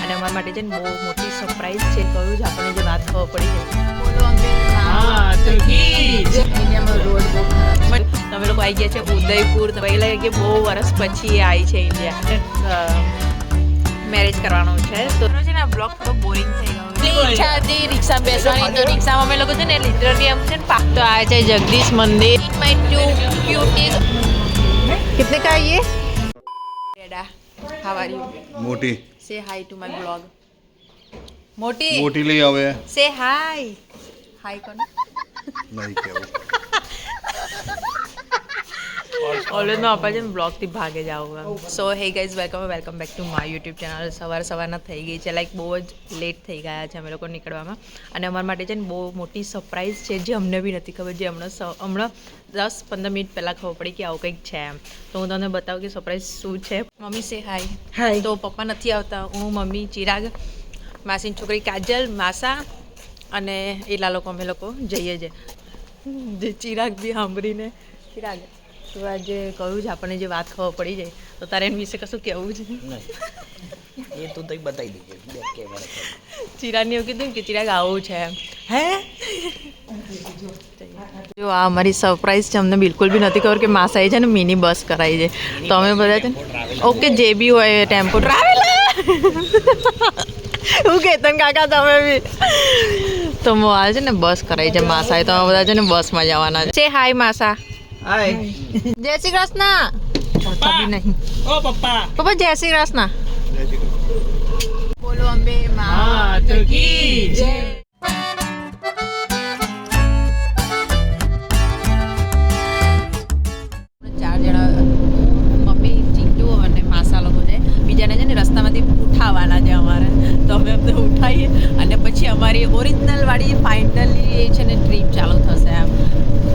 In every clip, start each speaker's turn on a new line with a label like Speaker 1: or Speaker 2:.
Speaker 1: અને અમારા માટે છે ને બહુ મોટી સરપ્રાઈઝ છે. કહ્યું છે આપણને જે વાત ખબર પડી જાય. બોલો અંબે ઇન્ડિયામાં રોડ બહુ ખરાબ. તમે લોકો આવી ગયા છે ઉદયપુર. પહેલા કે બહુ વર્ષ પછી આવી છે ઇન્ડિયા મેરેજ કરવાનું છે. તો છે ને આ બ્લોગ થોડો બોરિંગ થઈ ગયો. ઈચ્છા હતી રિક્ષા બેસવાની, તો રિક્ષામાં અમે લોકો છે ને લિટરલી આમ છે ને તો આ છે જગદીશ મંદિર. My two cuties. कितने का है ये? Dada, how are you?
Speaker 2: મોટી
Speaker 1: Say hi to my vlog. મોટી
Speaker 2: મોટી લઈ આવે
Speaker 1: say hi. Hi કોને?
Speaker 2: નહીં કેવું
Speaker 1: ઓલવેઝ માં આપા છે ને બ્લોગ થી ભાગે જાવ. So hey guys, welcome back to my YouTube channel. સવારના થઈ ગઈ છે, લાઈક બહુ જ લેટ થઈ ગયા છે અમે લોકો નીકળવામાં. અને અમારા માટે છે ને બહુ મોટી સરપ્રાઈઝ છે જે અમને બી નથી ખબર, જે હમણાં 10-15 મિનિટ પહેલાં ખબર પડી કે આવું કંઈક છે એમ. તો હું તમને બતાવું કે સરપ્રાઈઝ શું છે. મમ્મી સે હાય. તો પપ્પા નથી આવતા. હું, મમ્મી, ચિરાગ, માસીની છોકરી કાજલ, માસા અને એટલા લોકો અમે લોકો જઈએ છે. જે ચિરાગ બી સાંભળીને ચિરાગ તો આજે કહ્યું છે આપણને જે વાત ખબર પડી જાય તો તારે એના વિશે કશું કહેવું છે?
Speaker 3: એ તો તઈ બતાવી દીધી.
Speaker 1: ચિરાગને એવું કીધું કે ચિરાગ આવું છે એમ. હે જો આ અમારી સરપ્રાઈઝ છે. અમને બિલકુલ બી નથી ખબર કે માસાએ છે ને મિની બસ કરાવી છે. તો અમે બધા છે ને ઓકે જે બી હોય ટેમ્પો ટ્રાવેલર હું કેતન કાકા તમે બી તો આ છે ને બસ કરાવી છે માસાએ. તો અમે બધા છે ને બસમાં જવાના છે. હાય માસા.
Speaker 3: હાય.
Speaker 1: જય શ્રી કૃષ્ણ. પપ્પા નહીં.
Speaker 3: ઓ પપ્પા.
Speaker 1: પપ્પા જય શ્રી કૃષ્ણ. બોલો અંબે
Speaker 3: માત કી જય.
Speaker 1: ચાર જણા, મમ્મી, ચીંટુ અને માસા લોકો છે. બીજાને છે ને રસ્તામાંથી ઉઠાવવાના છે અમારે. તો અમે અમને ઉઠાવીએ અને પછી અમારી ઓરિજિનલ વાળી ફાઇનલી એ છે ને ટ્રીપ ચાલુ થશે એમ.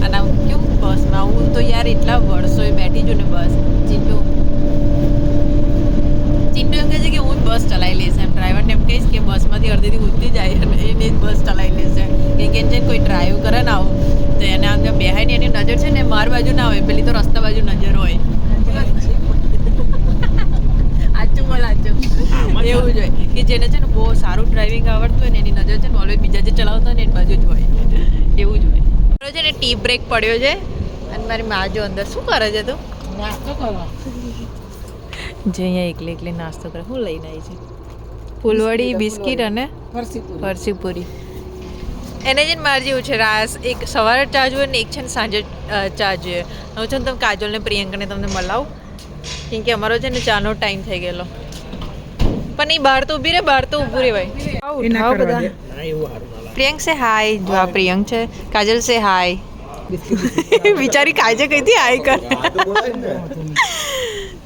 Speaker 1: અને આવું કેવું બસમાં હું તો યાર એટલા વર્ષોએ બેઠી છું ને બસ. ચિંટુ એમ કહે છે કે હું બસ ચલાવી લઈશ એમ. ડ્રાઈવરને એમ કહીશ કે બસમાંથી અડધેથી ઉતરી જાય અને એને જ બસ ચલાવી લેશે. કે છે કોઈ ડ્રાઈવ કરે ને આવું તો એને આમ બેહાય ને એની નજર છે ને માર બાજુ ના હોય, પેલી તો રસ્તા બાજુ નજર હોય. આચું બોલ આચું એવું જ હોય કે જેને છે ને બહુ સારું ડ્રાઇવિંગ આવડતું હોય ને એની નજર છે ને ઓલવેઝ બીજા જે ચલાવતા હોય ને એની બાજુ જ હોય. એવું જ હોય. છે ને ટી બ્રેક પડ્યો છે અને મારી મા જો અંદર શું કરે છે તું?
Speaker 3: નાસ્તો કરવા.
Speaker 1: જે અહીંયા એકલી નાસ્તો કરે. શું લઈને આવી છે? ફૂલવડી, બિસ્કિટ અને ફરસીપુરી. એને જ મારે જેવું છે રાસ. એક સવારે ચા જોઈએ ને એક છે ને સાંજે ચા જોઈએ. હું છે ને તમે કાજલ ને પ્રિયંકાને તમને મળાવું કેમ કે અમારો છે ને ચાનો ટાઈમ થઈ ગયેલો. પણ એ બહાર તો ઊભી રહે, બહાર તો ઊભું રહેવાય. ઉઠાવો બધા.
Speaker 3: હા એવું સારું.
Speaker 1: પ્રિયંક સે હાય. જો આ પ્રિયંક છે. કાજલ સે હાય. બિચારી કાજે કઈથી હાય કર.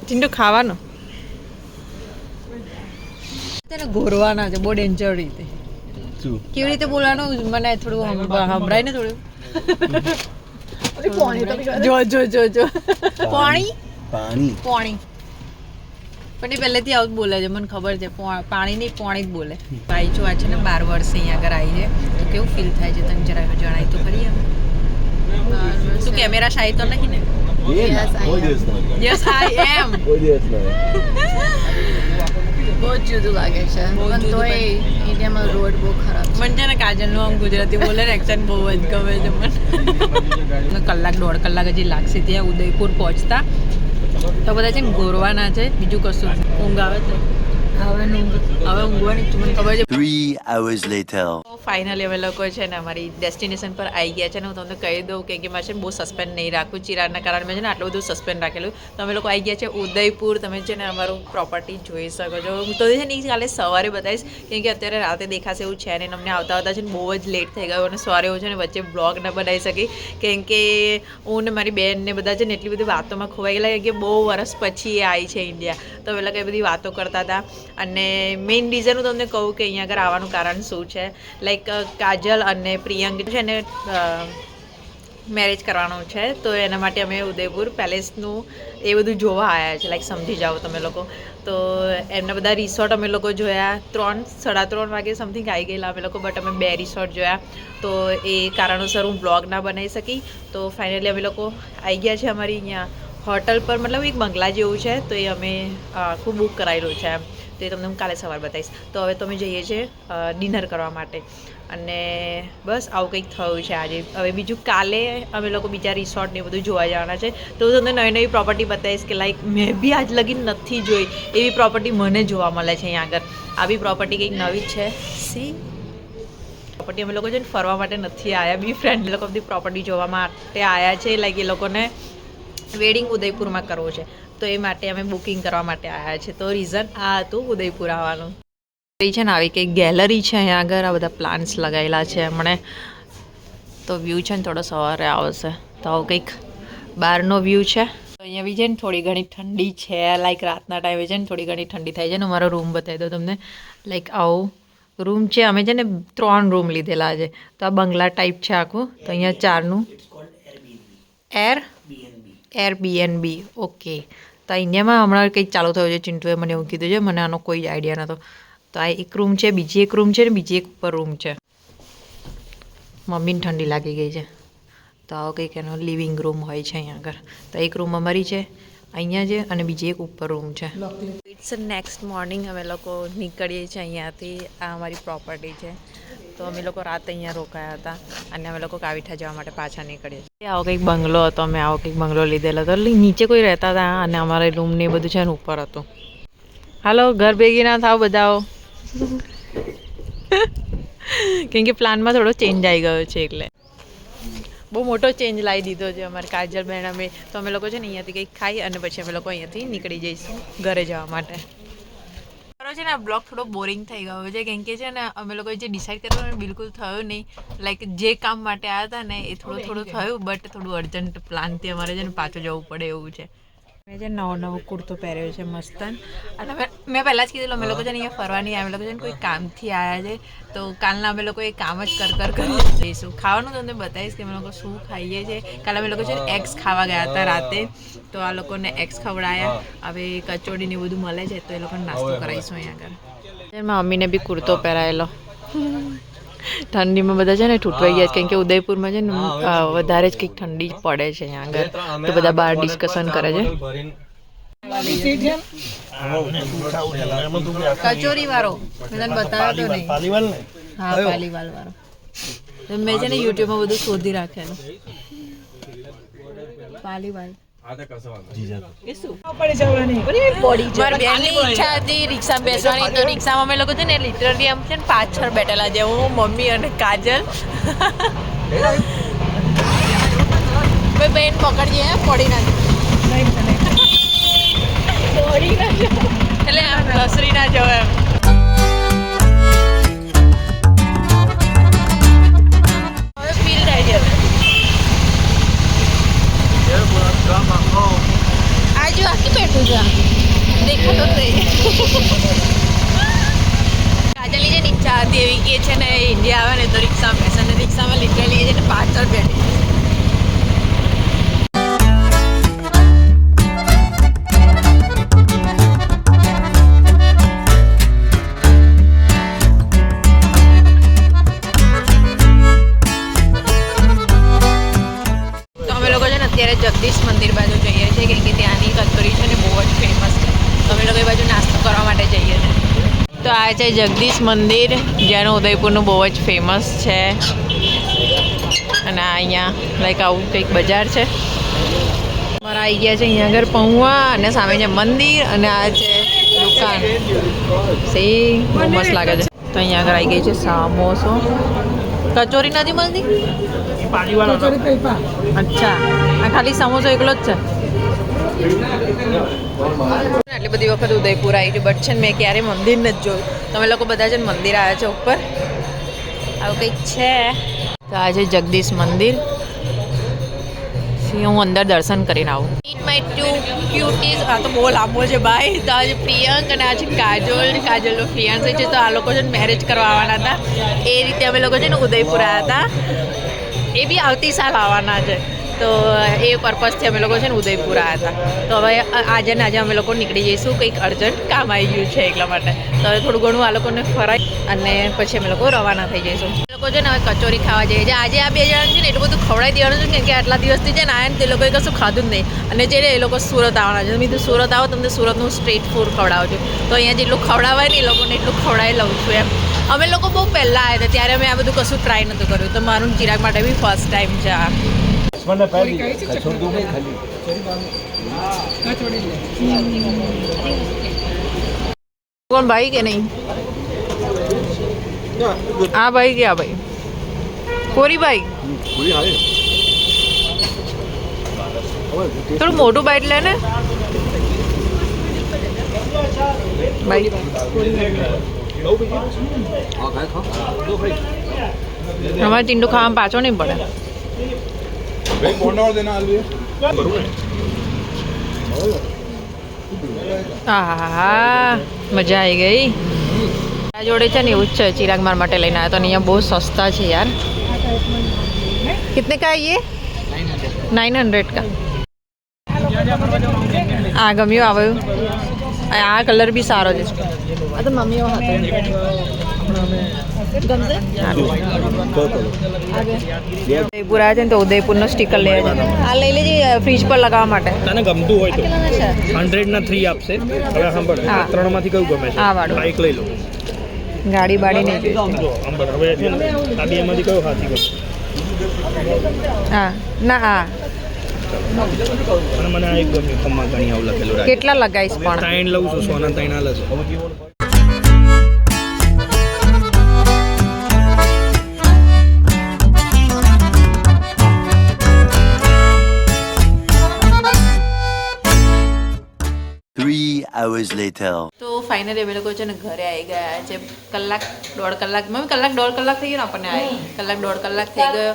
Speaker 1: ચિંટુ ખાવાનું તેને ઘોરવાના છે બહુ ડેન્જર રીતે. કેવી રીતે બોલવાનું મને થોડું સંભળાય ને થોડું. જો પાણી પણ એ પહેલેથી આવું જ બોલે છે મને ખબર છે. પાણી નહીં પોણી જ બોલે. ભાઈ જો આ છે ને 12 વર્ષે અહીંયા આગળ આવી છે તો કેવું ફીલ થાય છે તને જરા જણાય તો ખરી એમ. તું કેમેરા શાય તો નહીં ને? યસ આઈ એમ.
Speaker 4: બહુ જ જુદું લાગે છે. પણ તોય ઇન્ડિયામાં રોડ બહુ ખરાબ છે.
Speaker 1: મને છે ને કાજલનું આમ ગુજરાતી બોલે ને એક્સેન્ટ બહુ જ ગમે છે મને. 1-1.5 કલાક હજી લાગશે ત્યાં ઉદયપુર પહોંચતા. તો બધા છે ને ગોરવાના છે, બીજું કશું. ઊંઘ આવે છે હવે ઊંઘવાની મને ખબર છે.
Speaker 5: 3 hours later.
Speaker 1: ફાઇનલી અમે લોકો છે ને અમારી ડેસ્ટિનેશન પર આવી ગયા છે ને હું તમને કહી દઉં કે મારે છે ને બહુ સસ્પેન્ડ નહીં રાખું. ચિરાગના કારણે મેં છે ને આટલું બધું સસ્પેન્ડ રાખેલું. તો અમે લોકો આવી ગયા છે ઉદયપુર. તમે છે ને અમારું પ્રોપર્ટી જોઈ શકો છો. હું તો છે ને કાલે સવારે બતાવીશ કેમ કે અત્યારે રાતે દેખાશે એવું છે ને. અમને આવતા છે ને બહુ જ લેટ થઈ ગયો અને સવારે એવું છે ને વચ્ચે બ્લોગ ન બનાવી શકી કેમ કે હું ને મારી બેન ને બધા છે ને એટલી બધી વાતોમાં ખોવાઈ ગયેલા કે બહુ વર્ષ પછી એ આવી છે ઇન્ડિયા. તો પેલા કંઈ બધી વાતો કરતા હતા. અને મેઇન રીઝન હું તમને કહું કે અહીંયા આગળ આવવાનું કારણ શું છે. લાઈક કાજલ અને પ્રિયંક છે ને મેરેજ કરવાનું છે તો એના માટે અમે ઉદયપુર પેલેસનું એ બધું જોવા આવ્યા છે. લાઈક સમજી જાઓ તમે લોકો. તો એમના બધા રિસોર્ટ અમે લોકો જોયા. 3-3:30 વાગે સમથિંગ આવી ગયેલા અમે લોકો. બટ અમે 2 રિસોર્ટ જોયા. તો એ કારણોસર હું બ્લોગ ના બનાવી શકી. તો ફાઇનલી અમે લોકો આવી ગયા છે અમારી અહીંયા હોટલ પર. મતલબ એક બંગલા જેવું છે તો એ અમે આખું બુક કરાવેલું છે એમ. તો એ તમને હું કાલે સવાર બતાવીશ. તો હવે તો અમે જઈએ છીએ ડિનર કરવા માટે અને બસ આવું કંઈક થયું છે આજે. હવે બીજું કાલે અમે લોકો બીજા રિસોર્ટ ને બધું જોવા જવાના છે. તો હું તમને નવી નવી પ્રોપર્ટી બતાવીશ કે લાઈક મેં બી આજ લગી નથી જોઈ એવી પ્રોપર્ટી મને જોવા મળે છે અહીંયા આગળ. આવી પ્રોપર્ટી કંઈક નવી છે. સી પ્રોપર્ટી અમે લોકો છે ને ફરવા માટે નથી આવ્યા, બી ફ્રેન્ડ લોકો બધી પ્રોપર્ટી જોવા માટે આવ્યા છે. લાઈક એ લોકોને વેડિંગ ઉદયપુરમાં કરવું છે તો એ માટે અમે બુકિંગ કરવા માટે આવ્યા છે. તો રીઝન આ હતું ઉદયપુર આવવાનું. છે ને આવી કંઈક ગેલેરી છે અહીંયા આગળ, આ બધા પ્લાન્ટ્સ લગાવેલા છે હમણે. તો વ્યૂ છે ને થોડો સવારે આવશે તો આવું કંઈક બહારનો વ્યૂ છે. તો અહીંયા બી છે ને થોડી ઘણી ઠંડી છે, લાઈક રાતના ટાઈમે છે ને થોડી ઘણી ઠંડી થાય છે ને. મારો રૂમ બતાવી દો તમને. લાઈક આવું રૂમ છે. અમે છે ને 3 રૂમ લીધેલા છે. તો આ બંગલા ટાઈપ છે આખું. તો અહીંયા 4નું Airbnb. ઓકે. તો આ ઇન્ડિયામાં હમણાં કંઈક ચાલુ થયું છે. ચિંટુએ મને એવું કીધું છે, મને આનો કોઈ આઈડિયા નહોતો. તો આ એક રૂમ છે, બીજી એક રૂમ છે ને બીજી એક ઉપર રૂમ છે. મમ્મીને ઠંડી લાગી ગઈ છે તો આવો કંઈક એનો લિવિંગ રૂમ હોય છે અહીંયા આગળ. તો એક રૂમ અમારી છે અહીંયા છે અને બીજી એક ઉપર રૂમ છે. ઇટ્સ નેક્સ્ટ મોર્નિંગ અમે લોકો નીકળીએ છીએ અહીંયાથી. આ અમારી પ્રોપર્ટી છે. તો અમે લોકો રાત અહીંયા રોકાયા હતા અને અમે લોકો કાવીઠા જવા માટે પાછા નીકળીએ છીએ. આવો કંઈક બંગલો હતો, અમે આવો કંઈક બંગલો લીધેલો હતો. નીચે કોઈ રહેતા હતા અને અમારા રૂમ ને બધું છે ને ઉપર હતું. હાલો, ઘર ભેગી ના થાવ બધાઓ કેમ કે પ્લાનમાં થોડો ચેન્જ આવી ગયો છે એટલે બહુ મોટો ચેન્જ લાવી દીધો છે અમારે કાજલ બહેન અમે. તો અમે લોકો છે ને અહીંયાથી કંઈક ખાઈ અને પછી અમે લોકો અહીંયાથી નીકળી જઈશું ઘરે જવા માટે. મારો છે ને આ બ્લોગ થોડો બોરિંગ થઈ ગયો છે કેમ કે છે ને અમે લોકોએ જે ડિસાઈડ કર્યું બિલકુલ થયું નહીં. લાઈક જે કામ માટે આવ્યા હતા ને એ થોડું થયું બટ થોડું અર્જન્ટ પ્લાનથી અમારે છે ને પાછું જવું પડે એવું છે. મેં જે નવો કુર્તો પહેર્યો છે મસ્ત. અને મેં પહેલાં જ કીધેલું અમે લોકો છે ને અહીંયા ફરવા નહીં આવ્યા, અમે લોકો છે ને કોઈ કામથી આવ્યા છે. તો કાલના અમે લોકો એ કામ જ કરી લઈશું. ખાવાનું તમને બતાવીશ કે અમે લોકો શું ખાઈએ છીએ. કાલે અમે લોકો છે ને એગ્સ ખાવા ગયા હતા રાતે. તો આ લોકોને એગ્સ ખવડાયા. હવે કચોડી ને બધું મળે છે તો એ લોકોને નાસ્તો કરાવીશું અહીંયા આગળ. મારી મમ્મીને બી કુર્તો પહેરાયેલો. ઠંડીમાં બધા છે ને ઠૂંઠવાઈ ગયા છે કેમ કે ઉદયપુરમાં છે ને વધારે જ કંઈક ઠંડી પડે છે અહીંયા આગળ. તો બધા બહાર ડિસ્કશન કરે છે. કચોરી વાળો મેં તને બતાવ્યો તો નહીં. હા, પાલીવાલ વાળો. મેં છે ને યુટ્યુબમાં બધું શોધી રાખેલું. પાલીવાલ ઈચ્છા હતી રિક્ષામાં બેસવાની. તો રિક્ષામાં અમે લોકો છે ને લિટરલી આમ છે ને પાછળ બેઠેલા છે, હું, મમ્મી અને કાજલ. ભાઈ બેન પકડજે, પડી ના એટલે આમ ઘસરી ના જવાય એમ. હવે ફીલ થાય છે. આજુ આખી બેઠું છે દેખાતો કાજલની જે ઈચ્છા હતી એવી કે છે ને ઇન્ડિયા આવે ને તો રિક્ષામાં બેસે ને રિક્ષામાં લીધેલી છે ને પાછળ બેઠી. અત્યારે જગદીશ મંદિર બાજુ જઈએ છીએ કેમ કે ત્યાંની કચોરી છે ને બહુ જ ફેમસ છે. તો અમે લોકો એ બાજુ નાસ્તો કરવા માટે જઈએ છીએ. તો આ છે જગદીશ મંદિર જેનું ઉદયપુરનું બહુ જ ફેમસ છે. અને આ અહીંયા લાઈક આવું કંઈક બજાર છે. મારા આવી ગયા છે અહીંયા આગળ પૌવા અને સામે છે મંદિર અને આ છે દુકાન. સી બહુ મસ્ત લાગે છે. તો અહીંયા આગળ આવી ગઈ છે સામોસો. કચોરી નથી મળતી. અચ્છા, આ ખાલી સમોસો એકલો જ છે. આટલી બધી વખત ઉદયપુર આવી છે બટ છે ને મેં ક્યારે મંદિર નથી જોયું. તમે લોકો બધા છે ને મંદિર આવ્યા છે ઉપર. આવું કંઈક છે. તો આ છે જગદીશ મંદિર. હું અંદર દર્શન કરીને આવું. In my 2 ક્યુટીઝ. આ તો બહુ લાંબો છે ભાઈ. તો આજે પ્રિયંક અને આજે કાજલનો ફિયાન્સે છે. તો આ લોકો છે ને મેરેજ કરવા આવવાના હતા. એ રીતે અમે લોકો છે ને ઉદયપુર આવ્યા હતા. એ બી આવતી સાલ આવવાના છે. તો એ પર્પઝથી અમે લોકો છે ને ઉદયપુર આવ્યા હતા. તો હવે આજે ને આજે અમે લોકો નીકળી જઈશું. કંઈક અર્જન્ટ કામ આવી ગયું છે એટલા માટે. તો હવે થોડું ઘણું આ લોકોને ફરાય અને પછી અમે લોકો રવાના થઈ જઈશું. લોકો છે ને હવે કચોરી ખાવા જઈએ છે. આજે આ બે જણા છે ને એટલું બધું ખવડાવી દેવાનું છે કે આટલા દિવસથી છે ને આયા ને તે લોકોએ કશું ખાધું જ નહીં. અને જે એ લોકો સુરત આવવાના છે. મેં કીધું સુરત આવો તમને સુરતનું સ્ટ્રીટ ફૂડ ખવડાવું છું. તો અહીંયા જેટલું ખવડાવાય ને એ લોકોને એટલું ખવડાવી લઉં છું એમ. અમે લોકો બહુ પહેલાં આવ્યા હતા ત્યારે અમે આ બધું કશું ટ્રાય નહોતું કર્યું. તો મારું ચિરાગ માટે બી ફર્સ્ટ ટાઈમ છે આ. કોણ ભાઈ કે નહીં? આ ભાઈ કે આ ભાઈ? કોરી ભાઈ થોડું મોટું બાઈટ લે ને ભાઈ. અમારે ટીંડું ખાવામાં પાછો નહીં પડે. હા મજા આવી ગઈ. આ જોડે છે ને એવું જ છે. ચિરાગ માર માટે લઈને આવ્યા તો અહીંયા બહુ સસ્તા છે યાર. कितने का है ये? 900 का. આ ગમ્યું આવ્યું. આ કલર બી સારો છે. આ તો મમ્મીઓ હતો ઉદયપુર આવ્યા છે ને તો ઉદયપુરનો સ્ટીકર લે છે. આ લઈ લેજે ફ્રીજ પર લગાવવા માટે.
Speaker 3: તને ગમતું હોય તો 100 ના 3 આપશે. હવે સાંભળ આ ત્રણમાંથી કયું ગમે છે?
Speaker 1: આ વાળું
Speaker 3: બાઈક લઈ લો.
Speaker 1: ગાડી બાડી નહીં જોઈએ.
Speaker 3: જો સાંભળ હવે છે ને આ બેમાંથી કયું હાથી ગમે?
Speaker 1: હા ના હા
Speaker 3: અને મને આ એક ગમ્યું. ખમ્મા ઘણી આવું લખેલું રાખે.
Speaker 1: કેટલા લગાવીશ પણ?
Speaker 3: 3 લઉં છું. સોના 3 હાલે છે.
Speaker 2: hours later.
Speaker 1: તો ફાઇનલી અમે લોકો છે ને ઘરે આવી ગયા છે. કલાક દોઢ કલાક મમ્મી કલાક દોઢ કલાક થઈ ગયો ને આપણને આવી. કલાક દોઢ કલાક થઈ ગયો.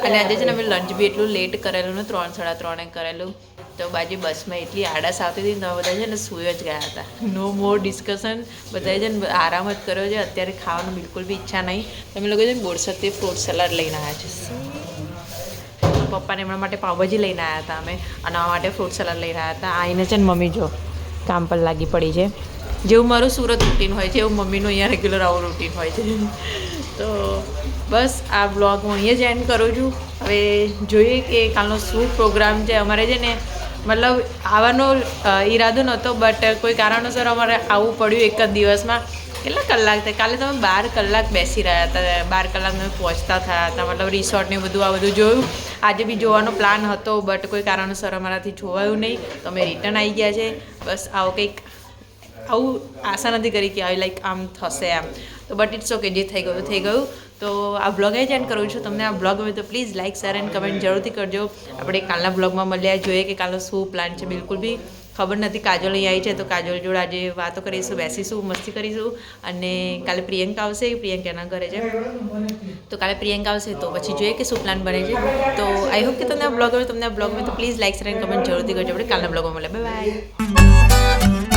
Speaker 1: અને આજે છે ને અમે લંચ બી એટલું લેટ કરેલું ને 3 સાડા 3 કરેલું. તો બાજુ બસમાં એટલી આળસ આવતી હતી ને તો બધા છે ને સૂઈ જ ગયા હતા. નો મોર ડિસ્કશન. બધાએ છે ને આરામ જ કર્યો છે. અત્યારે ખાવાનું બિલકુલ બી ઈચ્છા નહીં. તમે લોકો છે ને બોરસદથી ફ્રૂટ સલાડ લઈને આવ્યા છે. પપ્પાને એમના માટે પાઉંભાજી લઈને આવ્યા હતા અમે. અને આ માટે ફ્રૂટ સલાડ લઈને આવ્યા હતા. આવીને છે ને મમ્મી જો કામ પર લાગી પડી છે. જેવું મારું સુરત રૂટીન હોય છે એવું મમ્મીનું અહીંયા રેગ્યુલર આવું રૂટીન હોય છે. તો બસ આ બ્લોગ હું અહીંયા જ એન્ડ કરું છું. હવે જોઈએ કે કાલનો શું પ્રોગ્રામ છે. અમારે છે ને મતલબ આવવાનો ઈરાદો નહોતો બટ કોઈ કારણોસર અમારે આવવું પડ્યું એક જ દિવસમાં. કેટલા કલાક થાય? કાલે તમે 12 કલાક બેસી રહ્યા હતા. 12 કલાક તમે પહોંચતા થયા હતા. મતલબ રિસોર્ટ ને બધું આ બધું જોયું. આજે બી જોવાનો પ્લાન હતો બટ કોઈ કારણોસર અમારાથી જોવાયું નહીં. તો અમે રિટર્ન આવી ગયા છે. બસ આવું કંઈક આવું આશા નથી કરી કે આવી લાઈક આમ થશે એમ. તો બટ ઇટ્સ ઓકે. જે થઈ ગયું થઈ ગયું. તો આ બ્લોગ જ એન્ડ કરું છું. તમને આ બ્લોગ ગમે તો please like share and comment જરૂરથી કરજો. આપણે કાલના બ્લોગમાં મળ્યા જોઈએ કે કાલનો શું પ્લાન છે. બિલકુલ બી ખબર નથી. કાજોલ અહીં આવી છે તો કાજોલ જોડે આજે વાતો કરીશું, બેસીશું, મસ્તી કરીશું. અને કાલે પ્રિયંકા આવશે. પ્રિયંકાના ઘરે છે તો કાલે પ્રિયંકા આવશે તો પછી જોઈએ કે શું પ્લાન બને છે. તો આઈ હોપ કે તમને આ બ્લોગ ગમે. તમને આ બ્લોગ ગમે તો please like share and comment જરૂરથી કરજો. આપણે કાલના બ્લોગમાં મળે. Bye bye.